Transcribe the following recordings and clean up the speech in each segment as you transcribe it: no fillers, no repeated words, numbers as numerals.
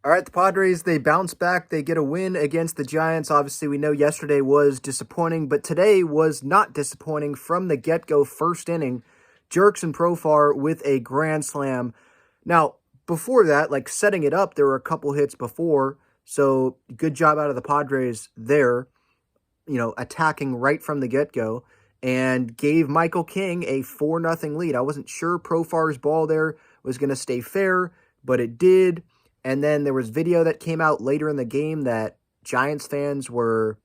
All right, the Padres, they bounce back. They get a win against the Giants. Obviously, we know yesterday was disappointing, but today was not disappointing from the get-go. First inning, Jurickson Profar with a grand slam. Now, before that, like setting it up, there were a couple hits before, so good job out of the Padres there, attacking right from the get-go, and gave Michael King a 4-0 lead. I wasn't sure Profar's ball there was going to stay fair, but it did. And then there was video that came out later in the game that Giants fans were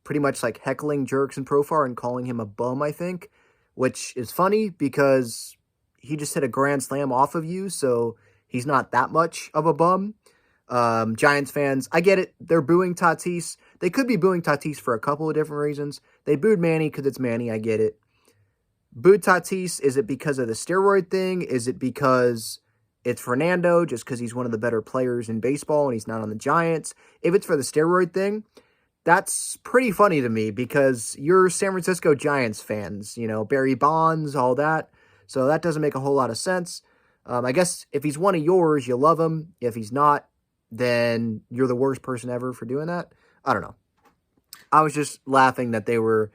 pretty much like heckling Jurickson Profar and calling him a bum, I think, which is funny because he just hit a grand slam off of you, so he's not that much of a bum. Giants fans, I get it. They're booing Tatis. They could be booing Tatis for a couple of different reasons. They booed Manny because it's Manny. I get it. Booed Tatis, is it because of the steroid thing? Is it because it's Fernando just because he's one of the better players in baseball and he's not on the Giants? If it's for the steroid thing, that's pretty funny to me because you're San Francisco Giants fans, Barry Bonds, all that. So that doesn't make a whole lot of sense. I guess if he's one of yours, you love him. If he's not, then you're the worst person ever for doing that. I don't know. I was just laughing that they were,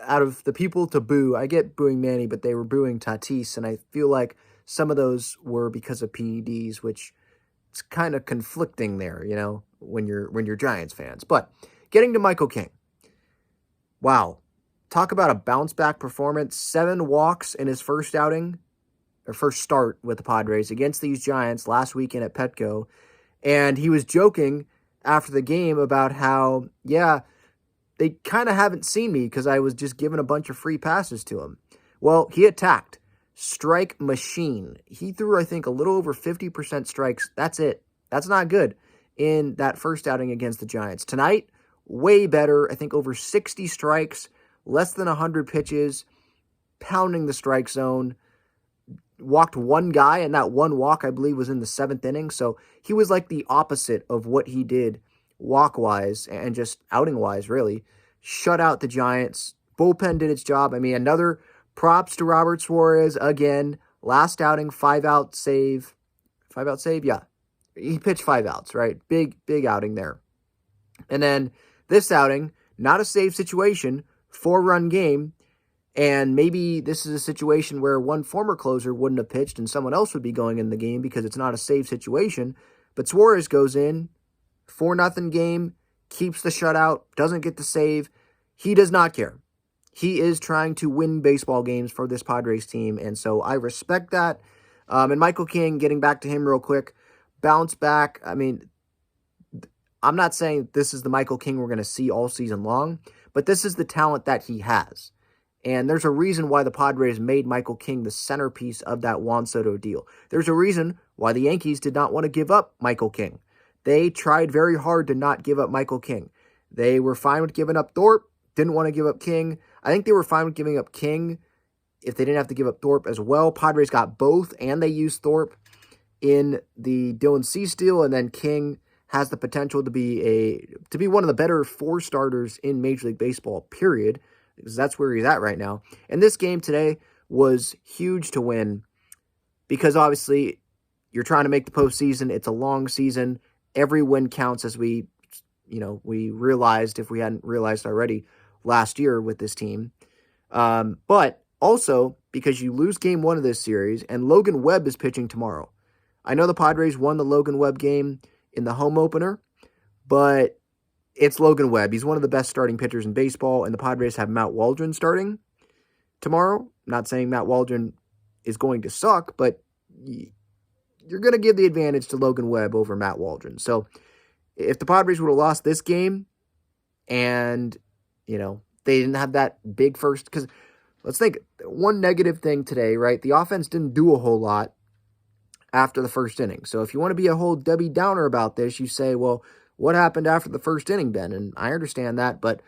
out of the people to boo, I get booing Manny, but they were booing Tatis, and I feel like some of those were because of PEDs, which is kind of conflicting there, when you're Giants fans. But getting to Michael King. Wow. Talk about a bounce-back performance. 7 walks in his first outing, or first start with the Padres against these Giants last weekend at Petco. And he was joking after the game about how, they kind of haven't seen me because I was just giving a bunch of free passes to him. Well, he attacked. Strike machine. He threw, I think, a little over 50% strikes. That's it. That's not good in that first outing against the Giants. Tonight, way better. I think over 60 strikes, less than 100 pitches, pounding the strike zone. Walked one guy, and that one walk, I believe, was in the 7th inning. So he was like the opposite of what he did walk-wise and just outing-wise, really. Shut out the Giants. Bullpen did its job. I mean, another props to Robert Suarez again. Last outing, 5-out save. 5-out save? Yeah. He pitched 5 outs, right? Big outing there. And then this outing, not a save situation, 4-run game. And maybe this is a situation where one former closer wouldn't have pitched and someone else would be going in the game because it's not a save situation. But Suarez goes in, 4-0 game, keeps the shutout, doesn't get the save. He does not care. He is trying to win baseball games for this Padres team, and so I respect that. And Michael King, getting back to him real quick, bounce back. I mean, I'm not saying this is the Michael King we're going to see all season long, but this is the talent that he has. And there's a reason why the Padres made Michael King the centerpiece of that Juan Soto deal. There's a reason why the Yankees did not want to give up Michael King. They tried very hard to not give up Michael King. They were fine with giving up Thorpe, didn't want to give up King. I think they were fine with giving up King if they didn't have to give up Thorpe as well. Padres got both, and they used Thorpe in the Dylan Cease deal, and then King has the potential to be one of the better 4 starters in Major League Baseball, period, because that's where he's at right now. And this game today was huge to win because obviously you're trying to make the postseason. It's a long season. Every win counts, as we realized, if we hadn't realized already, last year with this team. But also because you lose game 1 of this series and Logan Webb is pitching tomorrow. I know the Padres won the Logan Webb game in the home opener, but it's Logan Webb. He's one of the best starting pitchers in baseball, and the Padres have Matt Waldron starting tomorrow. I'm not saying Matt Waldron is going to suck, but you're going to give the advantage to Logan Webb over Matt Waldron. So if the Padres would have lost this game and, they didn't have that big first, because let's think, one negative thing today, right? The offense didn't do a whole lot after the first inning. So if you want to be a whole Debbie Downer about this, you say, well, what happened after the first inning, Ben? And I understand that, but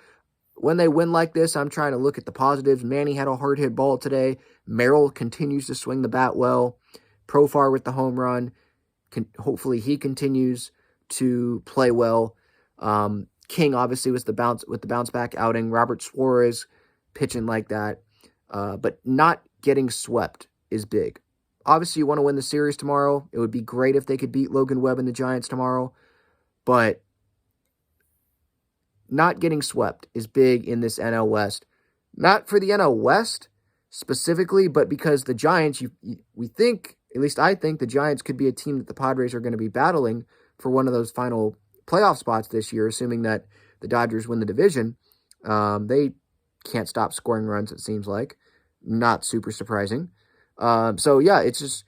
when they win like this, I'm trying to look at the positives. Manny had a hard hit ball today. Merrill continues to swing the bat well. Profar with the home run. Hopefully he continues to play well. King obviously was the bounce back outing. Robert Suarez pitching like that. But not getting swept is big. Obviously, you want to win the series tomorrow. It would be great if they could beat Logan Webb and the Giants tomorrow. But not getting swept is big in this NL West. Not for the NL West specifically, but because the Giants, we think, at least I think, the Giants could be a team that the Padres are going to be battling for one of those final playoff spots this year, assuming that the Dodgers win the division. They can't stop scoring runs, it seems like. Not super surprising. So, yeah, it's just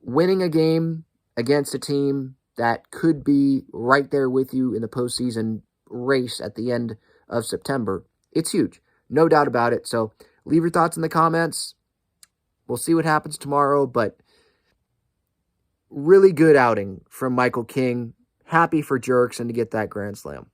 winning a game against a team that could be right there with you in the postseason race at the end of September. It's huge. No doubt about it. So leave your thoughts in the comments. We'll see what happens tomorrow, but really good outing from Michael King. Happy for Jurickson to get that grand slam.